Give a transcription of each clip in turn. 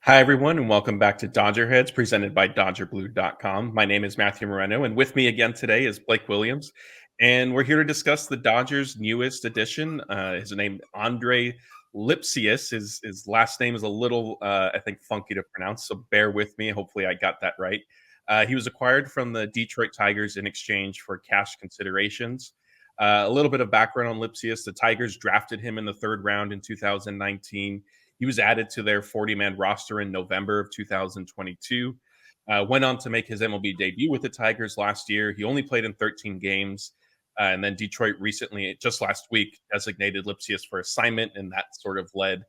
Hi, everyone, and welcome back to DodgerHeads, presented by DodgerBlue.com. My name is Matthew Moreno, and with me again today is Blake Williams. And we're here to discuss the Dodgers' newest addition. His name, Andre Lipcius. His last name is a little, I think, funky to pronounce, so bear with me. Hopefully, I got that right. He was acquired from the Detroit Tigers in exchange for cash considerations. A little bit of background on Lipcius. The Tigers drafted him in the third round in 2019. He was added to their 40-man roster in November of 2022. Went on to make his MLB debut with the Tigers last year. He only played in 13 games. And then Detroit recently, just last week, designated Lipcius for assignment, and that sort of led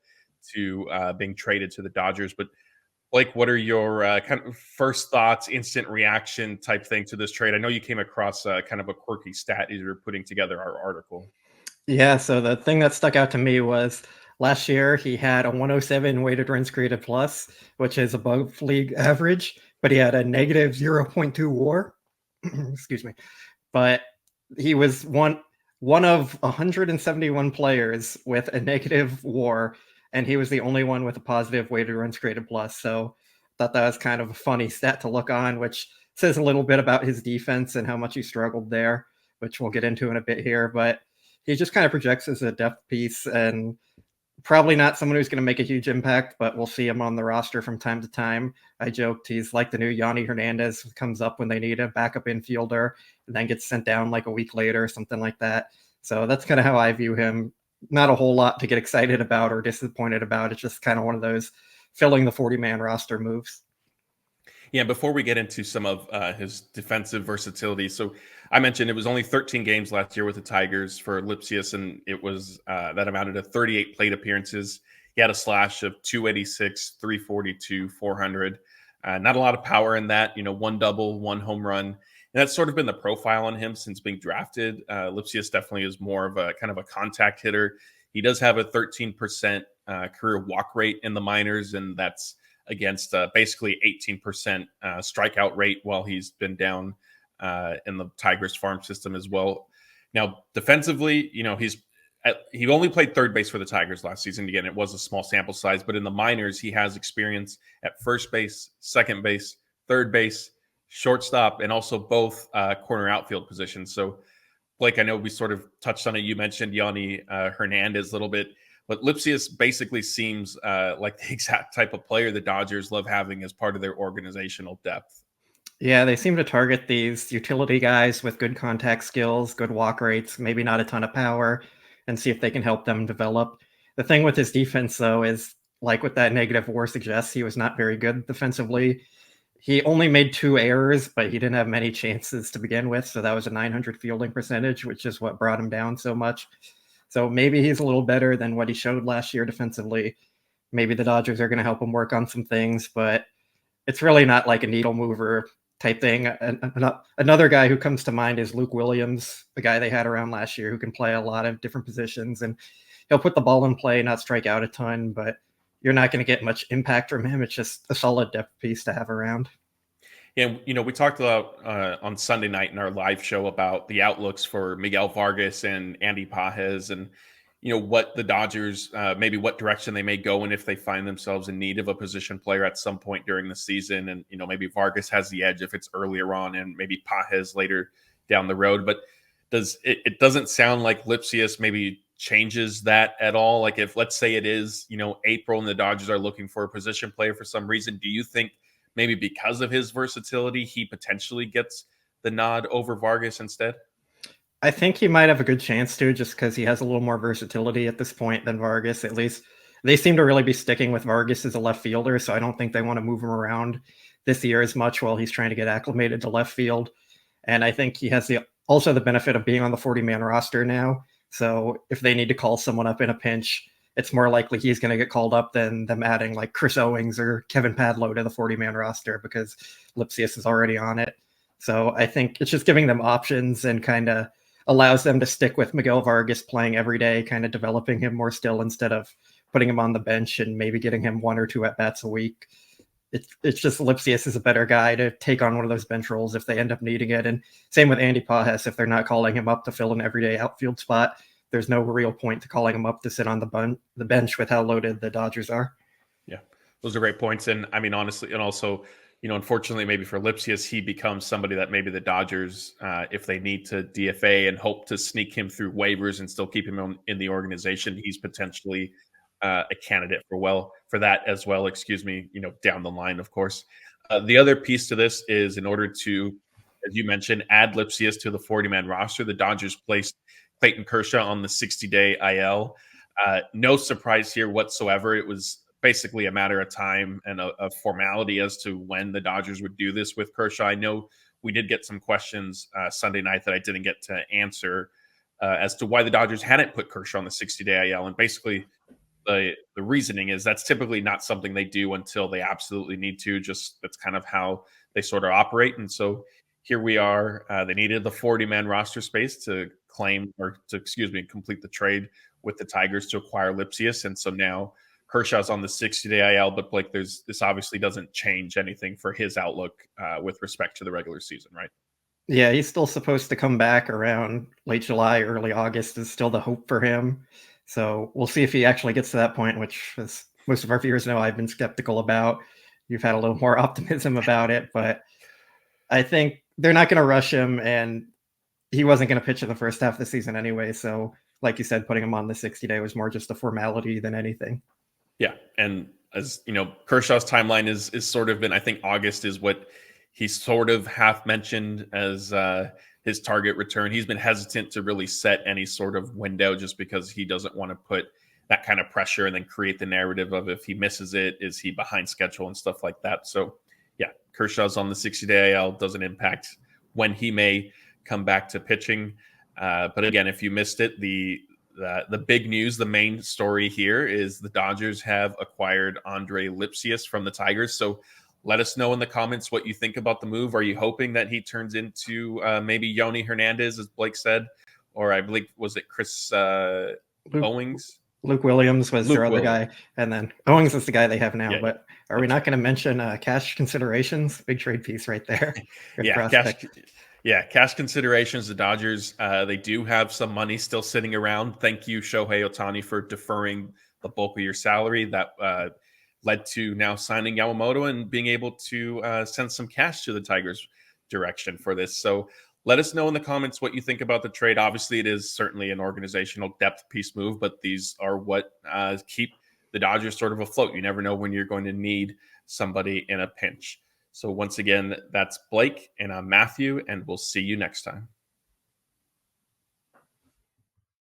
to being traded to the Dodgers. But Blake, what are your kind of first thoughts, instant reaction type thing to this trade? I know you came across kind of a quirky stat as you were putting together our article. Yeah, so the thing that stuck out to me was last year he had a 107 weighted runs created plus, which is above league average, but he had a negative 0.2 WAR. Excuse me. But he was one of 171 players with a negative WAR, and he was the only one with a positive weighted runs created plus. So I thought that was kind of a funny stat to look on, which says a little bit about his defense and how much he struggled there, which we'll get into in a bit here. But he just kind of projects as a depth piece and probably not someone who's going to make a huge impact, but we'll see him on the roster from time to time. I joked he's like the new Yanni Hernandez, who comes up when they need a backup infielder and then gets sent down like a week later or something like that. So that's kind of how I view him. Not a whole lot to get excited about or disappointed about. It's just kind of one of those filling the 40-man roster moves. Yeah, before we get into some of his defensive versatility, so I mentioned it was only 13 games last year with the Tigers for Lipcius, and it was that amounted to 38 plate appearances. He had a slash of 286, 342, 400. Not a lot of power in that, one double, one home run. And that's sort of been the profile on him since being drafted. Lipcius definitely is more of a kind of a contact hitter. He does have a 13% career walk rate in the minors, and that's against basically 18% strikeout rate while he's been down in the Tigers farm system as well. Now, defensively, he only played third base for the Tigers last season. Again, it was a small sample size, but in the minors, he has experience at first base, second base, third base, shortstop, and also both corner outfield positions. So, Blake, I know we sort of touched on it. You mentioned Yanni Hernandez a little bit. But Lipcius basically seems like the exact type of player the Dodgers love having as part of their organizational depth. Yeah, they seem to target these utility guys with good contact skills, good walk rates, maybe not a ton of power, and see if they can help them develop. The thing with his defense, though, is like what that negative WAR suggests, he was not very good defensively. He only made 2 errors, but he didn't have many chances to begin with. So that was a 900 fielding percentage, which is what brought him down so much. So maybe he's a little better than what he showed last year defensively. Maybe the Dodgers are going to help him work on some things, but it's really not like a needle mover type thing. Another guy who comes to mind is Luke Williams, the guy they had around last year who can play a lot of different positions, and he'll put the ball in play, not strike out a ton, but you're not going to get much impact from him. It's just a solid depth piece to have around. Yeah, we talked about on Sunday night in our live show about the outlooks for Miguel Vargas and Andy Pages, and what the Dodgers, maybe what direction they may go in if they find themselves in need of a position player at some point during the season. And maybe Vargas has the edge if it's earlier on, and maybe Pages later down the road. But it doesn't sound like Lipcius maybe changes that at all? Like if let's say it is April and the Dodgers are looking for a position player for some reason, do you think maybe because of his versatility, he potentially gets the nod over Vargas instead? I think he might have a good chance to, just because he has a little more versatility at this point than Vargas. At least they seem to really be sticking with Vargas as a left fielder, so I don't think they want to move him around this year as much while he's trying to get acclimated to left field. And I think he has also the benefit of being on the 40-man roster now. So if they need to call someone up in a pinch, it's more likely he's going to get called up than them adding like Chris Owings or Kevin Padlo to the 40-man roster because Lipcius is already on it. So I think it's just giving them options and kind of allows them to stick with Miguel Vargas playing every day, kind of developing him more still instead of putting him on the bench and maybe getting him 1 or 2 at-bats a week. It's just Lipcius is a better guy to take on one of those bench roles if they end up needing it. And same with Andy Pages, if they're not calling him up to fill an everyday outfield spot, there's no real point to calling him up to sit on the bench with how loaded the Dodgers are. Yeah. Those are great points. And I mean, honestly, and also, unfortunately, maybe for Lipcius, he becomes somebody that maybe the Dodgers, if they need to DFA and hope to sneak him through waivers and still keep him in the organization, he's potentially a candidate for that as well. Excuse me, down the line, of course. The other piece to this is in order to, as you mentioned, add Lipcius to the 40-man roster, the Dodgers placed Clayton Kershaw on the 60-day IL. No surprise here whatsoever. It was basically a matter of time and a formality as to when the Dodgers would do this with Kershaw. I know we did get some questions Sunday night that I didn't get to answer as to why the Dodgers hadn't put Kershaw on the 60-day IL. And basically, the reasoning is that's typically not something they do until they absolutely need to. Just that's kind of how they sort of operate. And so here we are. They needed the 40-man roster space to complete the trade with the Tigers to acquire Lipcius. And so now Kershaw's on the 60-day IL, but Blake, this obviously doesn't change anything for his outlook with respect to the regular season, right? Yeah, he's still supposed to come back around late July, early August is still the hope for him. So we'll see if he actually gets to that point, which, as most of our viewers know, I've been skeptical about. You've had a little more optimism about it, but I think they're not going to rush him, and he wasn't going to pitch in the first half of the season anyway. So, like you said, putting him on the 60-day was more just a formality than anything. Yeah, and as you know, Kershaw's timeline is sort of been. I think August is what he sort of half mentioned as his target return. He's been hesitant to really set any sort of window just because he doesn't want to put that kind of pressure and then create the narrative of if he misses it, is he behind schedule and stuff like that. So, yeah, Kershaw's on the 60-day IL, doesn't impact when he may come back to pitching. But again, if you missed it, the big news, the main story here is the Dodgers have acquired Andre Lipcius from the Tigers. So let us know in the comments what you think about the move. Are you hoping that he turns into maybe Yoni Hernandez, as Blake said? Or I believe, was it Chris Owings? Luke Williams was their other guy. And then Owings is the guy they have now. Yeah, but are we not going to mention cash considerations? Big trade piece right there. Cash considerations. The Dodgers, they do have some money still sitting around. Thank you, Shohei Ohtani, for deferring the bulk of your salary. That led to now signing Yamamoto and being able to send some cash to the Tigers' direction for this. So let us know in the comments what you think about the trade. Obviously, it is certainly an organizational depth piece move, but these are what keep the Dodgers sort of afloat. You never know when you're going to need somebody in a pinch. So once again, that's Blake, and I'm Matthew, and we'll see you next time.